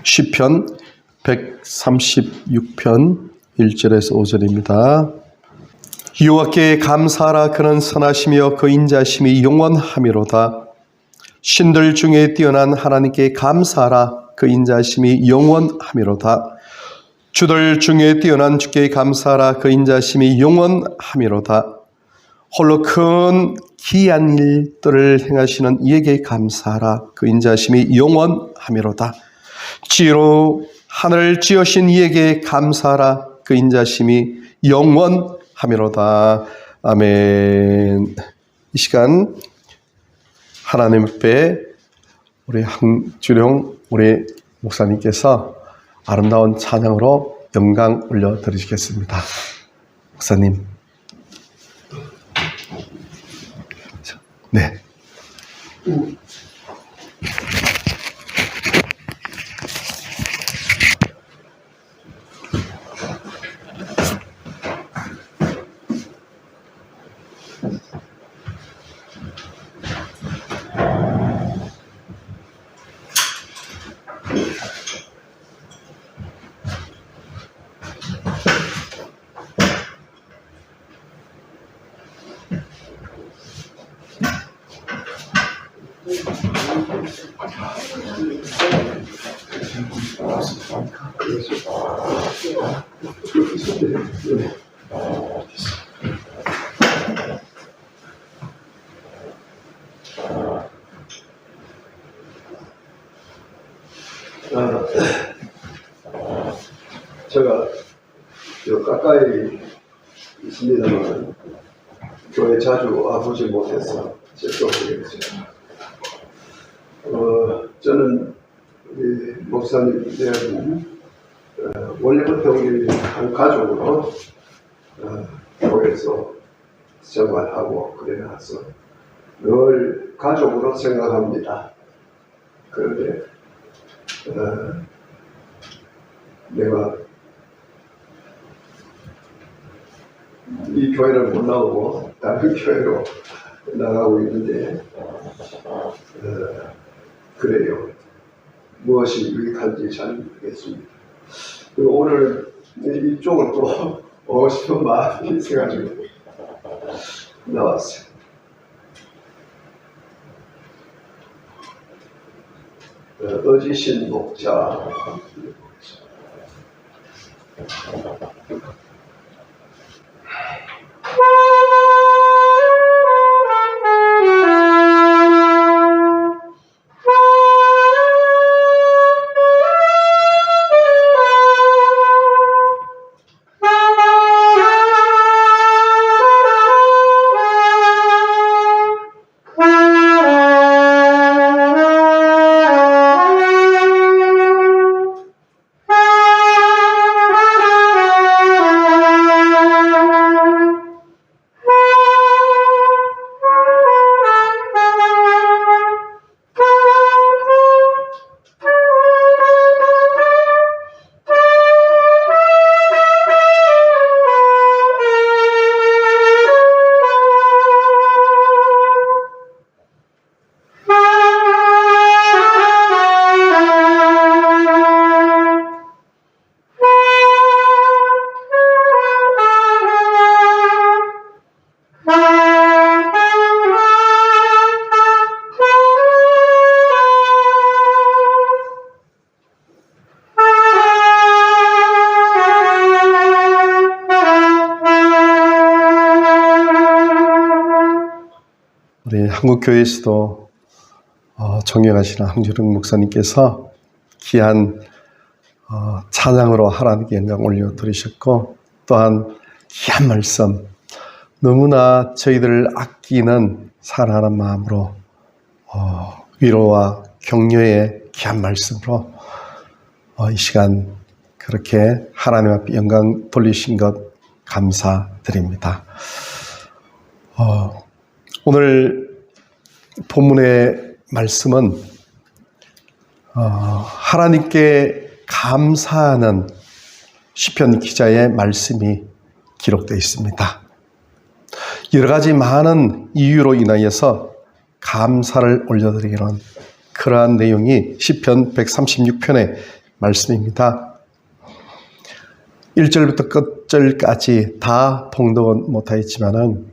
시편 136편 1절에서 5절입니다. 여호와께 감사하라. 그는 선하시며 그 인자심이 영원하미로다. 신들 중에 뛰어난 하나님께 감사하라. 그 인자심이 영원하미로다. 주들 중에 뛰어난 주께 감사하라. 그 인자심이 영원하미로다. 홀로 큰 기이한 일들을 행하시는 이에게 감사하라. 그 인자심이 영원하미로다. 지혜로 하늘을 지으신 이에게 감사하라. 그 인자심이 영원하미로다. 아멘. 이 시간 하나님 앞에 우리 황주령 우리 목사님께서 아름다운 찬양으로 영광 올려드리시겠습니다. 목사님. 네. 제가 가까이 있습니다만 교회 자주 와보지 못해서 죄송드리겠습니다. 저는 우리 목사님 대학은 원래부터 우리 한 가족으로 교회에서 생활하고 그래서 늘 가족으로 생각합니다. 그런데 내가 이 교회를 못 나오고 다른 교회로 나가고 있는데 그래요. 무엇이 유익한지 잘 모르겠습니다. 그리고 오늘 이쪽을 또 오고 싶은 마음이 있어가지고 나왔어요. 어지신 목자. 우리 한국교회에서도 존경하시는 황주령 목사님께서 귀한 찬양으로 하나님께 영광 올려드리셨고, 또한 귀한 말씀, 너무나 저희들을 아끼는 사랑하는 마음으로 위로와 격려의 귀한 말씀으로 이 시간 그렇게 하나님 앞에 영광 돌리신 것 감사드립니다. 오늘 본문의 말씀은 하나님께 감사하는 시편 기자의 말씀이 기록되어 있습니다. 여러 가지 많은 이유로 인하여서 감사를 올려드리는 그러한 내용이 시편 136편의 말씀입니다. 1절부터 끝절까지 다 봉독은 못하였지만은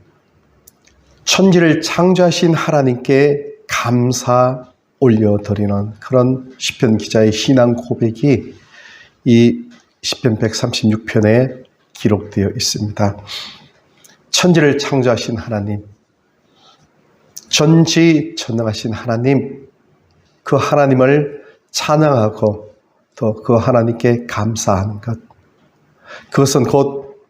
천지를 창조하신 하나님께 감사 올려드리는 그런 시편 기자의 신앙 고백이 이 시편 136편에 기록되어 있습니다. 천지를 창조하신 하나님, 전지전능하신 하나님, 그 하나님을 찬양하고 또 그 하나님께 감사하는 것, 그것은 곧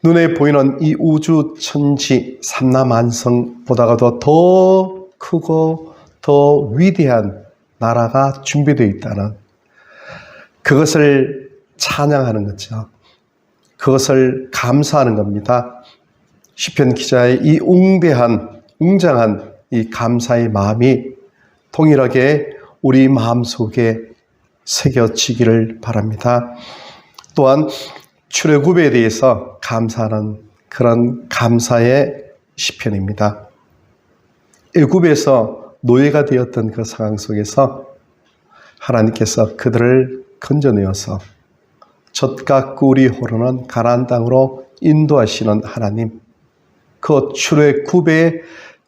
눈에 보이는 이 우주 천지 삼라만성보다도 더 크고 더 위대한 나라가 준비되어 있다는 그것을 찬양하는 거죠. 그것을 감사하는 겁니다. 시편 기자의 이 웅장한 이 감사의 마음이 동일하게 우리 마음속에 새겨지기를 바랍니다. 또한 출애굽에 대해서 감사하는 그런 감사의 시편입니다. 애굽에서 노예가 되었던 그 상황 속에서 하나님께서 그들을 건져내어서 젖과 꿀이 흐르는 가나안 땅으로 인도하시는 하나님, 그 출애굽의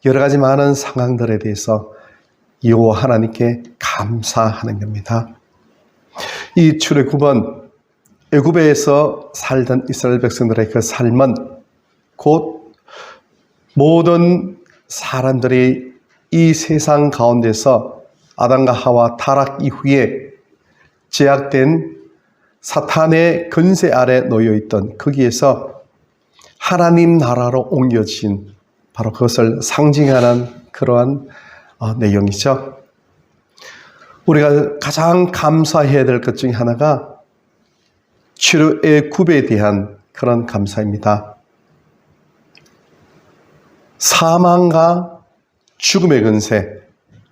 여러 가지 많은 상황들에 대해서 여호와 하나님께 감사하는 겁니다. 이 출애굽은 애굽에서 살던 이스라엘 백성들의 그 삶은 곧 모든 사람들이 이 세상 가운데서 아담과 하와 타락 이후에 제약된 사탄의 근세 아래 놓여있던 거기에서 하나님 나라로 옮겨진 바로 그것을 상징하는 그러한 내용이죠. 우리가 가장 감사해야 될 것 중에 하나가 출애굽에 대한 그런 감사입니다. 사망과 죽음의 근세,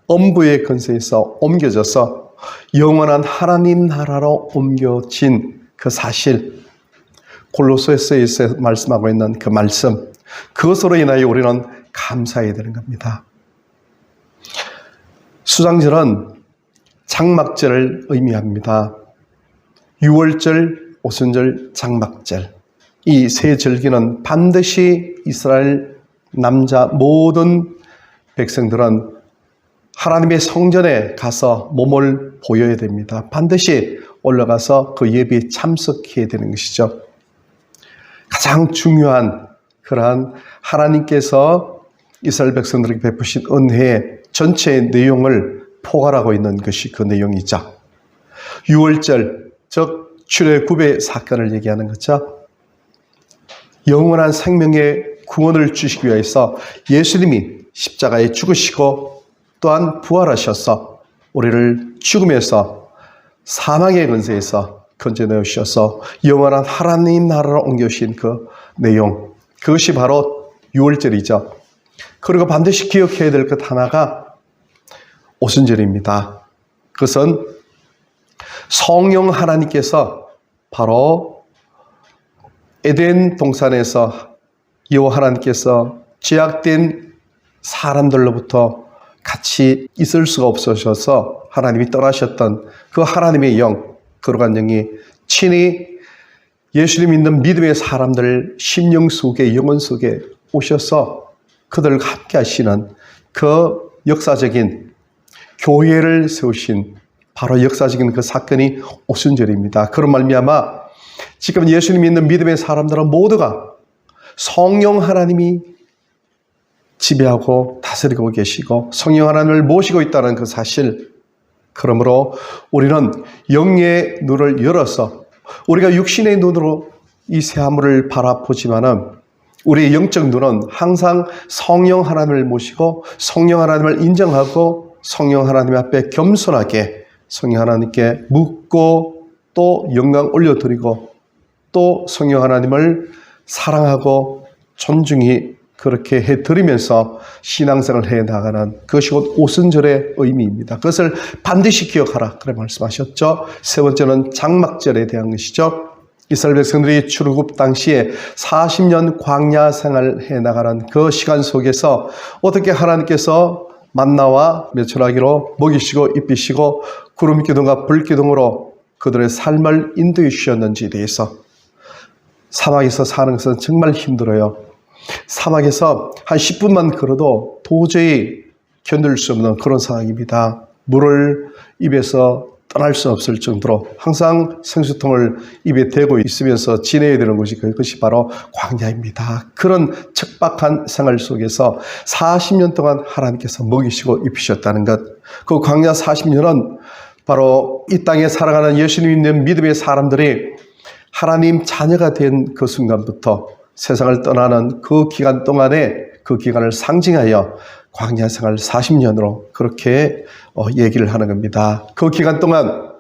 엄부의 근세에서 옮겨져서 영원한 하나님 나라로 옮겨진 그 사실, 골로새서에서 말씀하고 있는 그 말씀, 그것으로 인하여 우리는 감사해야 되는 겁니다. 수장절은 장막절을 의미합니다. 유월절, 오순절, 장막절, 이 세 절기는 반드시 이스라엘 남자 모든 백성들은 하나님의 성전에 가서 몸을 보여야 됩니다. 반드시 올라가서 그 예배에 참석해야 되는 것이죠. 가장 중요한 그러한 하나님께서 이스라엘 백성들에게 베푸신 은혜의 전체의 내용을 포괄하고 있는 것이 그 내용이죠. 유월절, 즉 출애굽의 사건을 얘기하는 거죠. 영원한 생명의 구원을 주시기 위해서 예수님이 십자가에 죽으시고 또한 부활하셔서 우리를 죽음에서 사망의 근세에서 건져내주셔서 영원한 하나님 나라로 옮겨오신 그 내용, 그것이 바로 유월절이죠. 그리고 반드시 기억해야 될 것 하나가 오순절입니다. 그것은 성령 하나님께서 바로 에덴 동산에서 여호와 하나님께서 제약된 사람들로부터 같이 있을 수가 없으셔서 하나님이 떠나셨던 그 하나님의 영, 거룩한 영이 친히 예수님 믿는 믿음의 사람들 심령 속에, 영혼 속에 오셔서 그들과 함께 하시는 그 역사적인 교회를 세우신 바로 역사적인 그 사건이 오순절입니다. 그런 말미암아 지금 예수님 믿는 믿음의 사람들은 모두가 성령 하나님이 지배하고 다스리고 계시고 성령 하나님을 모시고 있다는 그 사실, 그러므로 우리는 영의 눈을 열어서 우리가 육신의 눈으로 이 세하물을 바라보지만은 우리의 영적 눈은 항상 성령 하나님을 모시고 성령 하나님을 인정하고 성령 하나님 앞에 겸손하게 성령 하나님께 묻고 또 영광 올려드리고 또 성령 하나님을 사랑하고 존중히 그렇게 해드리면서 신앙생활을 해나가는 그것이 곧 오순절의 의미입니다. 그것을 반드시 기억하라 그래 말씀하셨죠. 세 번째는 장막절에 대한 것이죠. 이스라엘 백성들이 출애굽 당시에 40년 광야 생활을 해나가는 그 시간 속에서 어떻게 하나님께서 만나와 메추라기로 먹이시고 입히시고 구름 기둥과 불 기둥으로 그들의 삶을 인도해 주셨는지에 대해서 사막에서 사는 것은 정말 힘들어요. 사막에서 한 10분만 걸어도 도저히 견딜 수 없는 그런 상황입니다. 물을 입에서 떠날 수 없을 정도로 항상 생수통을 입에 대고 있으면서 지내야 되는 곳이 그것이 바로 광야입니다. 그런 척박한 생활 속에서 40년 동안 하나님께서 먹이시고 입히셨다는 것. 그 광야 40년은 바로 이 땅에 살아가는 예수님 있는 믿음의 사람들이 하나님 자녀가 된 그 순간부터 세상을 떠나는 그 기간 동안에 그 기간을 상징하여 광야 생활 40년으로 그렇게 얘기를 하는 겁니다. 그 기간 동안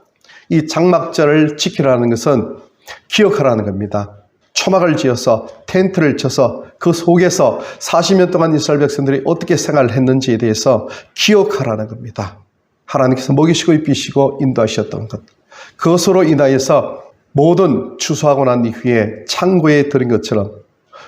이 장막절을 지키라는 것은 기억하라는 겁니다. 초막을 지어서 텐트를 쳐서 그 속에서 40년 동안 이스라엘 백성들이 어떻게 생활을 했는지에 대해서 기억하라는 겁니다. 하나님께서 먹이시고 입히시고 인도하셨던 것. 그것으로 인하여서 모든 추수하고 난 이후에 창고에 들인 것처럼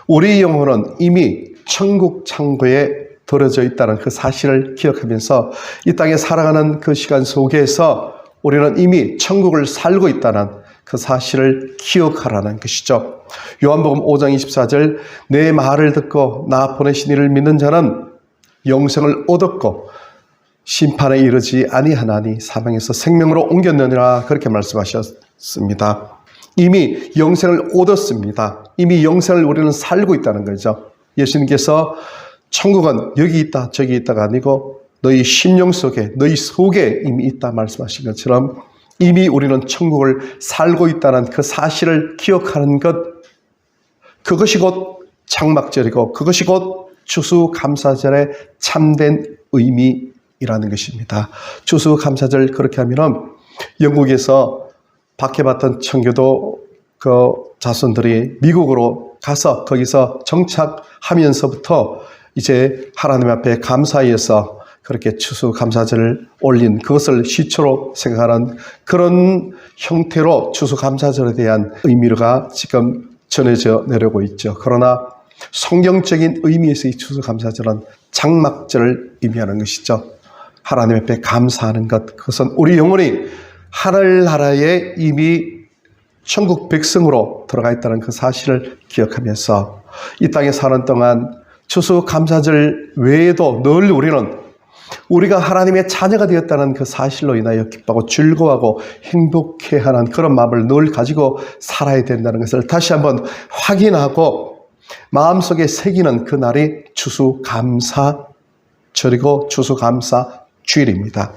우리 영혼은 이미 천국 창고에 들어져 있다는 그 사실을 기억하면서 이 땅에 살아가는 그 시간 속에서 우리는 이미 천국을 살고 있다는 그 사실을 기억하라는 것이죠. 요한복음 5장 24절 내 말을 듣고 나 보내신 이를 믿는 자는 영생을 얻었고 심판에 이르지 아니하나니 사망에서 생명으로 옮겼느니라 그렇게 말씀하셨습니다. 이미 영생을 얻었습니다. 이미 영생을 우리는 살고 있다는 거죠. 예수님께서 천국은 여기 있다 저기 있다가 아니고 너희 심령 속에 너희 속에 이미 있다 말씀하신 것처럼 이미 우리는 천국을 살고 있다는 그 사실을 기억하는 것, 그것이 곧 장막절이고 그것이 곧 추수감사절의 참된 의미이라는 것입니다. 추수감사절 그렇게 하면은 영국에서 박해받던 청교도 그 자손들이 미국으로 가서 거기서 정착하면서부터 이제 하나님 앞에 감사해서 그렇게 추수감사절을 올린 그것을 시초로 생각하는 그런 형태로 추수감사절에 대한 의미가 지금 전해져 내려오고 있죠. 그러나 성경적인 의미에서의 추수감사절은 장막절을 의미하는 것이죠. 하나님 앞에 감사하는 것, 그것은 우리 영혼이 하늘나라에 이미 천국 백성으로 들어가 있다는 그 사실을 기억하면서 이 땅에 사는 동안 추수감사절 외에도 늘 우리는 우리가 하나님의 자녀가 되었다는 그 사실로 인하여 기뻐하고 즐거워하고 행복해하는 그런 마음을 늘 가지고 살아야 된다는 것을 다시 한번 확인하고 마음속에 새기는 그 날이 추수감사절이고 추수감사주일입니다.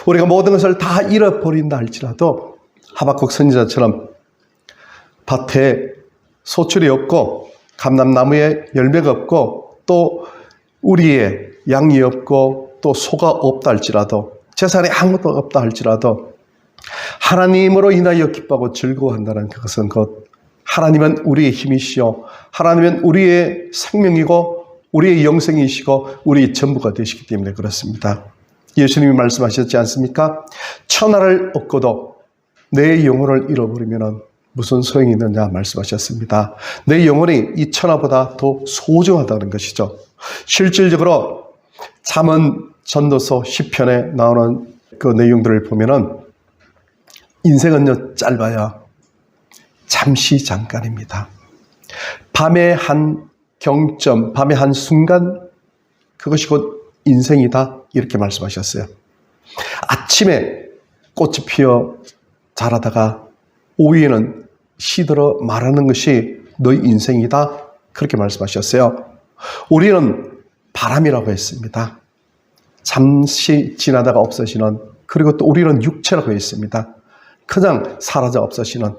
우리가 모든 것을 다 잃어버린다 할지라도 하박국 선지자처럼 밭에 소출이 없고 감람나무에 열매가 없고 또 우리의 양이 없고 또 소가 없다 할지라도 재산에 아무것도 없다 할지라도 하나님으로 인하여 기뻐하고 즐거워한다는 그것은 곧 하나님은 우리의 힘이시요 하나님은 우리의 생명이고 우리의 영생이시고 우리의 전부가 되시기 때문에 그렇습니다. 예수님이 말씀하셨지 않습니까? 천하를 얻고도 내 영혼을 잃어버리면 무슨 소용이 있느냐 말씀하셨습니다. 내 영혼이 이 천하보다 더 소중하다는 것이죠. 실질적으로 잠언 전도서 시편에 나오는 그 내용들을 보면은 인생은요 짧아야 잠시 잠깐입니다. 밤의 한 경점, 밤의 한 순간 그것이 곧 인생이다 이렇게 말씀하셨어요. 아침에 꽃이 피어 자라다가 오후에는 시들어 말하는 것이 너희 인생이다 그렇게 말씀하셨어요. 우리는 바람이라고 했습니다. 잠시 지나다가 없어지는, 그리고 또 우리는 육체라고 했습니다. 그냥 사라져 없어지는,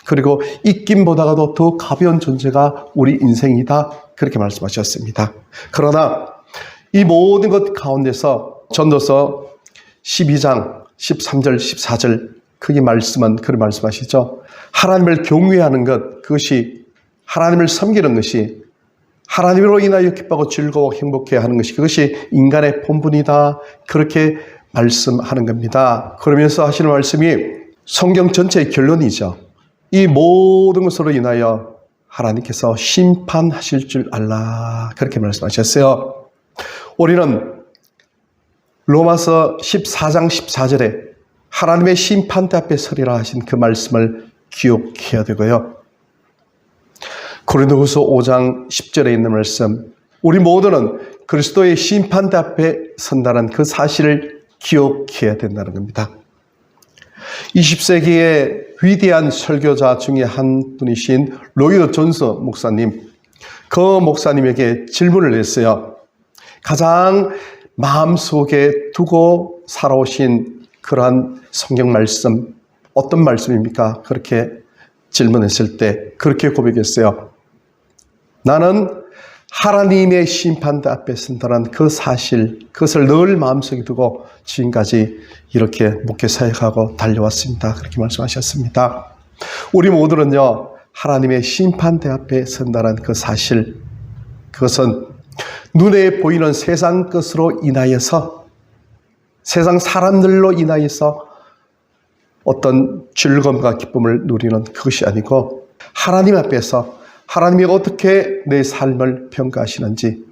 그리고 입김보다도 더 가벼운 존재가 우리 인생이다 그렇게 말씀하셨습니다. 그러나 이 모든 것 가운데서 전도서 12장 13절 14절 거기 말씀은 그런 말씀하시죠. 하나님을 경외하는 것, 그것이 하나님을 섬기는 것이 하나님으로 인하여 기뻐하고 즐거워 행복해하는 것이 그것이 인간의 본분이다 그렇게 말씀하는 겁니다. 그러면서 하시는 말씀이 성경 전체의 결론이죠. 이 모든 것으로 인하여 하나님께서 심판하실 줄 알라 그렇게 말씀하셨어요. 우리는 로마서 14장 14절에 하나님의 심판대 앞에 서리라 하신 그 말씀을 기억해야 되고요. 고린도후서 5장 10절에 있는 말씀, 우리 모두는 그리스도의 심판대 앞에 선다는 그 사실을 기억해야 된다는 겁니다. 20세기의 위대한 설교자 중에 한 분이신 로이드 존스 목사님, 그 목사님에게 질문을 했어요. 가장 마음속에 두고 살아오신 그러한 성경 말씀, 어떤 말씀입니까? 그렇게 질문했을 때 그렇게 고백했어요. 나는 하나님의 심판대 앞에 선다는 그 사실, 그것을 늘 마음속에 두고 지금까지 이렇게 목회 사역하고 달려왔습니다. 그렇게 말씀하셨습니다. 우리 모두는요, 하나님의 심판대 앞에 선다는 그 사실, 그것은 눈에 보이는 세상 것으로 인하여서, 세상 사람들로 인하여서 어떤 즐거움과 기쁨을 누리는 그것이 아니고, 하나님 앞에서 하나님이 어떻게 내 삶을 평가하시는지,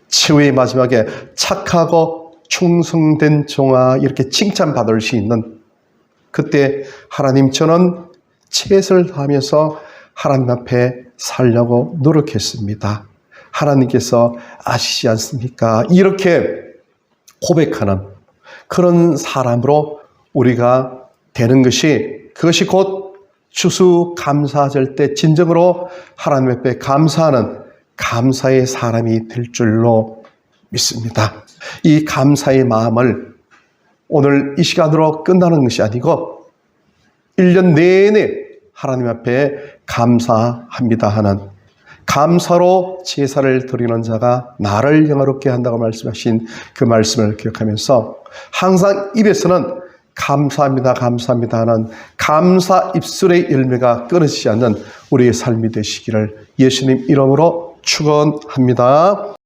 최후의 마지막에 착하고 충성된 종아 이렇게 칭찬받을 수 있는, 그때 하나님, 저는 최선을 다하면서 하나님 앞에 살려고 노력했습니다. 하나님께서 아시지 않습니까? 이렇게 고백하는 그런 사람으로 우리가 되는 것이, 그것이 곧 추수감사절 때 진정으로 하나님 앞에 감사하는 감사의 사람이 될 줄로 믿습니다. 이 감사의 마음을 오늘 이 시간으로 끝나는 것이 아니고 1년 내내 하나님 앞에 감사합니다 하는, 감사로 제사를 드리는 자가 나를 영화롭게 한다고 말씀하신 그 말씀을 기억하면서 항상 입에서는 감사합니다, 감사합니다 하는 감사 입술의 열매가 끊어지지 않는 우리의 삶이 되시기를 예수님 이름으로 축원합니다.